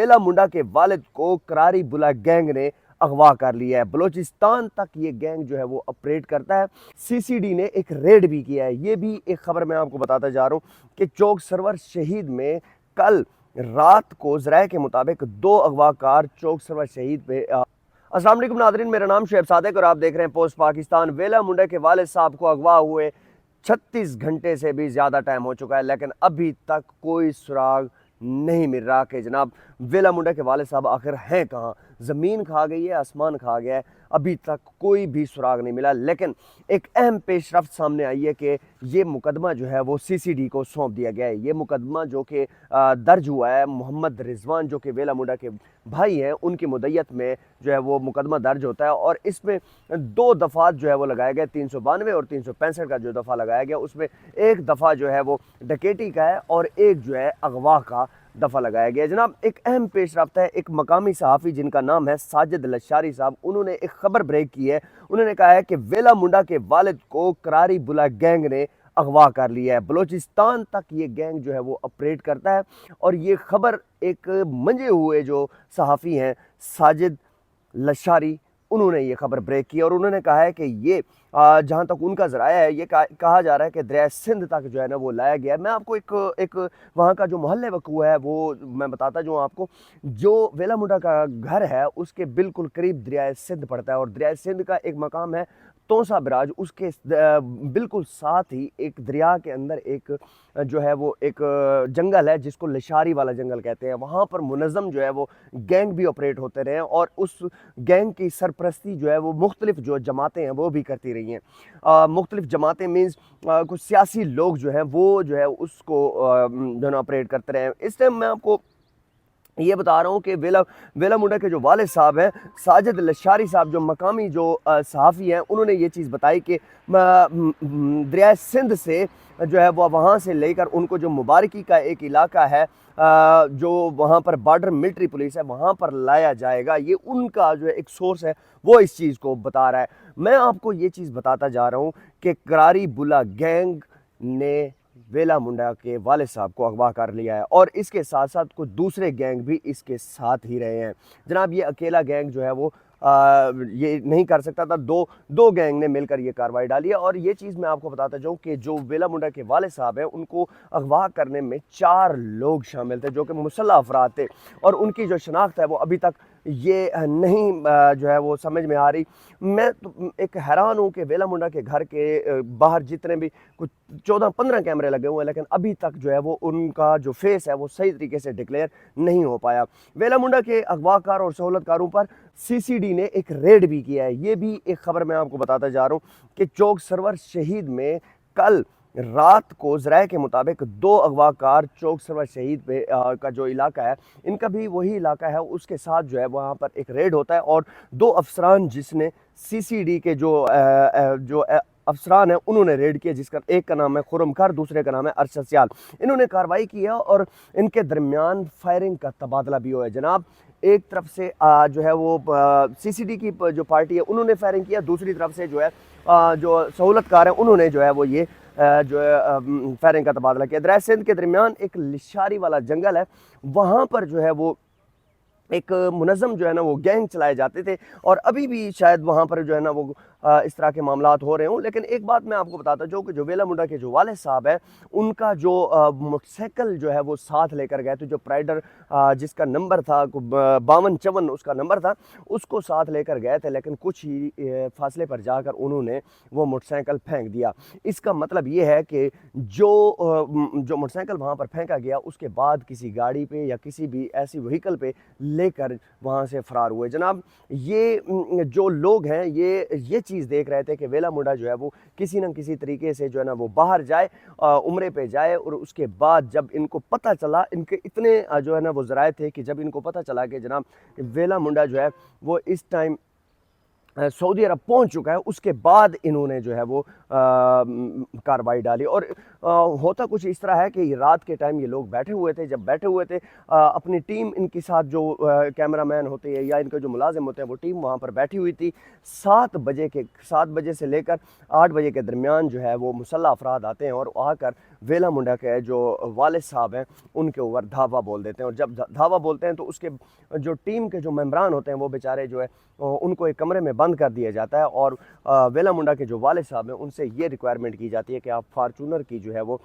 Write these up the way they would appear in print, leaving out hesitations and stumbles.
वेला मुंडा के वालिद को करारी बुला गैंग ने अगवा कर लिया है। बलूचिस्तान तक ये गैंग जो है वो ऑपरेट करता है। सीसीडी ने एक रेड भी किया है। ये भी एक खबर मैं आपको बताता जा रहा हूँ कि चौक सरवर शहीद में कल रात को ज़राए के मुताबिक 2 अगवाकार चौक सरवर शहीद पे अस्सलाम वालेकुम नादरीन, मेरा नाम शुएब सादिक और आप देख रहे हैं पोस्ट पाकिस्तान। वेला मुंडा के वालिद साहब को अगवा हुए 36 घंटे से भी ज़्यादा टाइम हो चुका है, लेकिन अभी तक कोई सुराग नहीं मिल रहा कि जनाब वेला मुंडा के वालिद साहब आखिर हैं कहाँ। ज़मीन खा गई है, आसमान खा गया है, अभी तक कोई भी सुराग नहीं मिला। लेकिन एक अहम पेशरफ्त सामने आई है कि ये मुकदमा जो है वो सीसीडी को सौंप दिया गया है। ये मुकदमा जो कि दर्ज हुआ है, मोहम्मद रिजवान जो कि वेला मुंडा के भाई हैं, उनकी मुद्दत में जो है वो मुकदमा दर्ज होता है और इसमें 2 दफ़ात जो है वो लगाए गए, 392 और 365 का जो दफ़ा लगाया गया उसमें एक दफ़ा जो है वो डकैती का है और एक जो है अगवा का दफ़ा लगाया गया। जनाब एक अहम पेशरफ्त है, एक मकामी सहाफ़ी जिनका नाम है साजिद लशारी साहब, उन्होंने एक ख़बर ब्रेक की है। उन्होंने कहा है कि वेला मुंडा के वालिद को करारी बुला गैंग ने अगवा कर लिया है। बलूचिस्तान तक ये गैंग जो है वो ऑपरेट करता है और ये ख़बर एक मंजे हुए जो सहाफ़ी हैं साजिद लशारी, उन्होंने ये खबर ब्रेक की और उन्होंने कहा है कि ये जहाँ तक उनका ज़राया है, ये कहा जा रहा है कि दरिया सिंध तक जो है ना वो लाया गया है। मैं आपको एक वहाँ का जो मोहल्ले वक़ूआ है वो मैं बताता जाऊँ आपको। जो वेला मुंडा का घर है उसके बिल्कुल करीब दरिया सिंध पड़ता है और दरिया सिंध का एक मकाम है तोसा बराज, उसके बिल्कुल साथ ही एक दरिया के अंदर एक जो है वो एक जंगल है जिसको लशारी वाला जंगल कहते हैं। वहाँ पर मुनज़्ज़म जो है वो गैंग भी ऑपरेट होते रहे हैं और उस गैंग की सरपरस्ती जो है वो मुख्तलिफ जो जमातें हैं वो भी करती रही हैं। मुख्तलिफ जमातें मीन्स कुछ सियासी लोग जो हैं वो जो है उसको जो है ऑपरेट करते रहे हैं। इस टाइम मैं आपको ये बता रहा हूँ कि वेला मुंडा के जो वालिद साहब हैं साजिद लशारी साहब, जो मकामी जो सहाफ़ी हैं, उन्होंने ये चीज़ बताई कि दरिया सिंध से जो है वो वहाँ से लेकर उनको जो मुबारकी का एक इलाका है जो वहाँ पर बॉर्डर मिलिट्री पुलिस है वहाँ पर लाया जाएगा। ये उनका जो है एक सोर्स है वो इस चीज़ को बता रहा है। मैं आपको ये चीज़ बताता जा रहा हूँ कि करारी बुला गैंग ने वेला मुंडा के वालिद साहब को अगवा कर लिया है और इसके साथ साथ कुछ दूसरे गैंग भी इसके साथ ही रहे हैं। जनाब ये अकेला गैंग जो है वो ये नहीं कर सकता था, दो गैंग ने मिलकर ये कार्रवाई डाली है। और ये चीज़ मैं आपको बताता जाऊँ कि जो वेला मुंडा के वालिद साहब हैं उनको अगवा करने में 4 लोग शामिल थे जो कि मुसल्लह अफराद थे और उनकी जो शनाख्त है वो अभी तक ये नहीं जो है वो समझ में आ रही। मैं तो एक हैरान हूँ कि वेला मुंडा के घर के बाहर जितने भी कुछ 14-15 कैमरे लगे हुए हैं, लेकिन अभी तक जो है वो उनका जो फेस है वो सही तरीके से डिक्लेयर नहीं हो पाया। वेला मुंडा के अगवाकार और सहूलतकारों पर सीसीडी ने एक रेड भी किया है। ये भी एक खबर मैं आपको बताता जा रहा हूँ कि चौक सरवर शहीद में कल रात को ज़राए के मुताबिक 2 अगवाकार चौक सरवर शहीद पे का जो इलाका है, इनका भी वही इलाका है, उसके साथ जो है वहाँ पर एक रेड होता है और 2 अफसरान जिसने सीसीडी के जो अफसरान हैं उन्होंने रेड किया, जिसका एक का नाम है खुरम खार, दूसरे का नाम है अरशद सियाल। इन्होंने कार्रवाई की है और इनके दरमियान फायरिंग का तबादला भी हुआ है। जनाब एक तरफ से जो है वो सीसीडी की जो पार्टी है उन्होंने फायरिंग किया, दूसरी तरफ से जो है जो सहूलतकार हैं उन्होंने जो है वो ये जो है फायरिंग का तबादला किया। दरिया सिंध के दरमियान एक लिशारी वाला जंगल है, वहाँ पर जो है वो एक मुनज़्ज़म जो है ना वो गैंग चलाए जाते थे और अभी भी शायद वहाँ पर जो है ना वो इस तरह के मामलात हो रहे हों। लेकिन एक बात मैं आपको बताता हूँ कि जो वेला मुंडा के जो वालिद साहब हैं उनका जो मोटरसाइकिल जो है वो साथ लेकर गए थे, जो प्राइडर जिसका नंबर था 5254 उसका नंबर था, उसको साथ लेकर गए थे, लेकिन कुछ ही फासले पर जाकर उन्होंने वो मोटरसाइकिल फेंक दिया। इसका मतलब ये है कि जो मोटरसाइकिल वहाँ पर फेंका गया उसके बाद किसी गाड़ी पे या किसी भी ऐसी व्हीकल पे लेकर वहाँ से फ़रार हुए। जनाब ये जो लोग हैं ये चीज़ देख रहे थे कि वेला मुंडा जो है वो किसी न किसी तरीके से जो है ना वो बाहर जाए, उम्रे पे जाए और उसके बाद जब इनको पता चला, इनके इतने जो है ना वो ज़राए थे कि जब इनको पता चला कि जनाब वेला मुंडा जो है वो इस टाइम सऊदी अरब पहुंच चुका है, उसके बाद इन्होंने जो है वो कार्रवाई डाली। और होता कुछ इस तरह है कि रात के टाइम ये लोग बैठे हुए थे, जब बैठे हुए थे अपनी टीम इनके साथ जो कैमरामैन होते हैं या इनके जो मुलाजिम होते हैं वो टीम वहाँ पर बैठी हुई थी। 7 बजे से लेकर 8 बजे के दरमियान जो है वो मुसल्लह अफराद आते हैं और आकर वेला मुंडा के जो वालिद साहब हैं उनके ऊपर धावा बोल देते हैं। और जब धावा बोलते हैं तो उसके जो टीम के जो मेम्बरान होते हैं वो बेचारे जो है उनको एक कमरे में बंद कर दिया जाता है और वेला मुंडा के जो वालिद साहब हैं उनसे ये रिक्वायरमेंट की जाती है कि आप फार्चूनर की जो है वो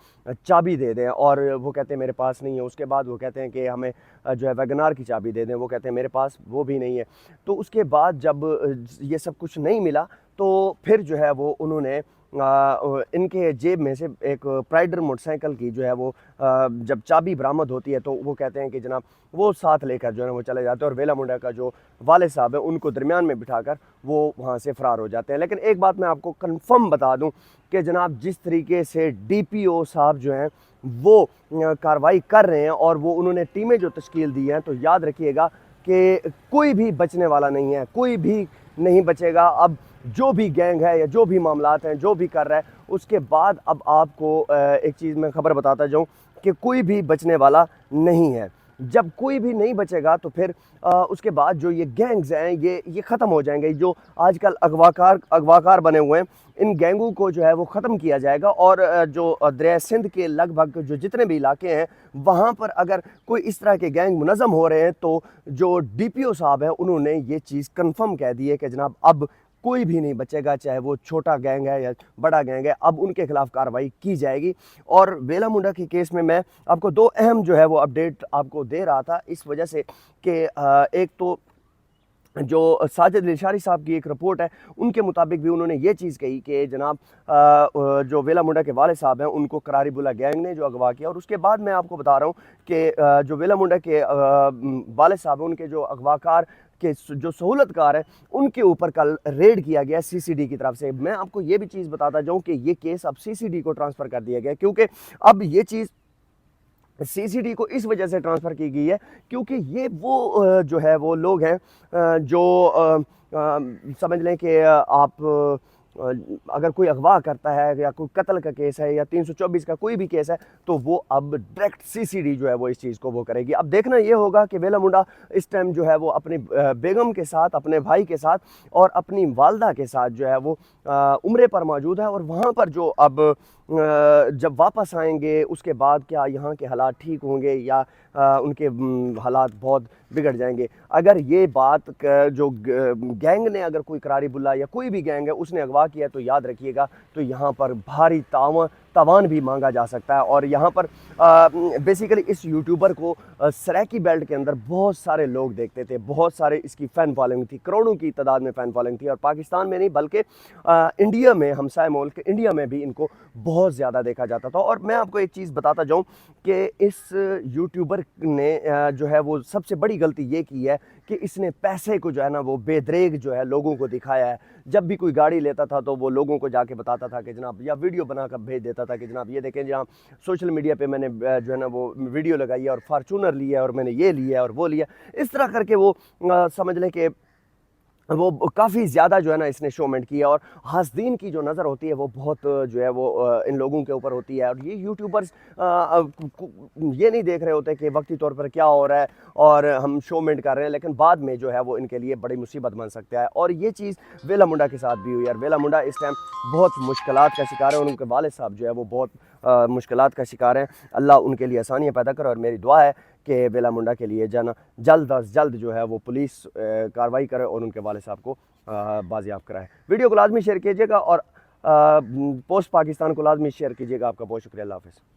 चाबी दे दें। और वो कहते हैं मेरे पास नहीं है। उसके बाद वो कहते हैं कि हमें जो है वैगनार की चाबी दे दें, वो कहते हैं मेरे पास वो भी नहीं है। तो उसके बाद जब ये सब कुछ नहीं मिला तो फिर जो है वो उन्होंने इनके जेब में से एक प्राइडर मोटरसाइकिल की जो है वो जब चाबी बरामद होती है तो वो कहते हैं कि जनाब वो साथ लेकर जो है वो चले जाते हैं और वेला मुंडा का जो वालिद साहब है उनको दरमियान में बिठाकर वो वहाँ से फ़रार हो जाते हैं। लेकिन एक बात मैं आपको कंफर्म बता दूं कि जनाब जिस तरीके से DPO साहब जो हैं वो कार्रवाई कर रहे हैं और वो उन्होंने टीमें जो तश्कील दी हैं, तो याद रखिएगा कि कोई भी बचने वाला नहीं है, कोई भी नहीं बचेगा। अब जो भी गैंग है या जो भी मामलात हैं जो भी कर रहा है, उसके बाद अब आपको एक चीज़ मैं खबर बताता जाऊं कि कोई भी बचने वाला नहीं है। जब कोई भी नहीं बचेगा तो फिर उसके बाद जो ये गैंग्स हैं ये ख़त्म हो जाएंगे। जो आजकल अगवाकार बने हुए हैं इन गैंगों को जो है वो ख़त्म किया जाएगा। और जो दरिया सिंध के लगभग जो जितने भी इलाके हैं वहाँ पर अगर कोई इस तरह के गैंग मुनज़्ज़म हो रहे हैं तो जो DPO साहब हैं उन्होंने ये चीज़ कन्फर्म कह दी है कि जनाब अब कोई भी नहीं बचेगा, चाहे वो छोटा गैंग है या बड़ा गैंग है, अब उनके खिलाफ कार्रवाई की जाएगी। और वेला मुंडा के केस में मैं आपको 2 अहम जो है वो अपडेट आपको दे रहा था इस वजह से कि एक तो जो साजिद लिशारी साहब की एक रिपोर्ट है उनके मुताबिक भी उन्होंने ये चीज़ कही कि जनाब जो वेला मुंडा के वालिद साहब हैं उनको करारीबुला गैंग ने जो अगवा किया। और उसके बाद मैं आपको बता रहा हूँ कि जो वेला मुंडा के वालिद साहब हैं उनके जो अगवाकार के जो सहूलतकार हैं उनके ऊपर कल रेड किया गया CCD की तरफ से। मैं आपको ये भी चीज़ बताता जाऊँ कि ये केस अब CCD को ट्रांसफ़र कर दिया गया, क्योंकि अब ये चीज़ CCD को इस वजह से ट्रांसफ़र की गई है क्योंकि ये वो जो है वो लोग हैं जो समझ लें कि आप अगर कोई अगवा करता है या कोई कत्ल का केस है या 324 का कोई भी केस है तो वो अब डायरेक्ट CCD जो है वो इस चीज़ को वो करेगी। अब देखना ये होगा कि वेला मुंडा इस टाइम जो है वो अपनी बेगम के साथ, अपने भाई के साथ और अपनी वालदा के साथ जो है वो उम्रे पर मौजूद है। और वहाँ पर जो अब जब वापस आएंगे उसके बाद क्या यहाँ के हालात ठीक होंगे या उनके हालात बहुत बिगड़ जाएंगे। अगर ये बात जो गैंग ने अगर कोई करारीबुल्ला या कोई भी गैंग है उसने अगवा किया तो याद रखिएगा तो यहाँ पर भारी तावान भी मांगा जा सकता है। और यहाँ पर बेसिकली इस यूट्यूबर को सराकी बेल्ट के अंदर बहुत सारे लोग देखते थे, बहुत सारे इसकी फ़ैन फॉलोइंग थी, करोड़ों की तादाद में फ़ैन फॉलोइंग थी। और पाकिस्तान में नहीं बल्कि इंडिया में, हमसाय मुल्क इंडिया में भी इनको बहुत ज़्यादा देखा जाता था। और मैं आपको एक चीज़ बताता जाऊँ कि इस यूट्यूबर ने जो है वो सबसे बड़ी गलती ये की है कि इसने पैसे को जो है ना वो बेदरेग जो है लोगों को दिखाया है। जब भी कोई गाड़ी लेता था तो वो लोगों को जाके बताता था कि जनाब, या वीडियो बनाकर भेज देता था कि जनाब ये देखें जहाँ सोशल मीडिया पे मैंने जो है ना वो वीडियो लगाई है और फार्चूनर लिया है और मैंने ये लिया है और वो लिया। इस तरह करके वो समझ लें कि वो काफ़ी ज़्यादा जो है ना इसने शोमेंट किया। और हासदीन की जो नज़र होती है वो बहुत जो है वो इन लोगों के ऊपर होती है। और ये यूट्यूबर्स ये नहीं देख रहे होते कि वक्ती तौर पर क्या हो रहा है और हम शोमेंट कर रहे हैं, लेकिन बाद में जो है वो इनके लिए बड़ी मुसीबत बन सकता है। और ये चीज़ वेला मुंडा के साथ भी हुई। और वेला मुंडा इस टाइम बहुत मुश्किलात का शिकार है और उनके वालिद साहब जो है वो बहुत मुश्किलात का शिकार हैं। अल्लाह उनके लिए आसानियाँ पैदा करे। और मेरी दुआ है कि वेला मुंडा के लिए जाना जल्द अज जल्द जो है वो पुलिस कार्रवाई करे और उनके वालिद साहब को बाजियाब कराए। वीडियो को लाजमी शेयर कीजिएगा और पोस्ट पाकिस्तान को लाजमी शेयर कीजिएगा। आपका बहुत शुक्रिया। अल्लाह हाफ़िज़।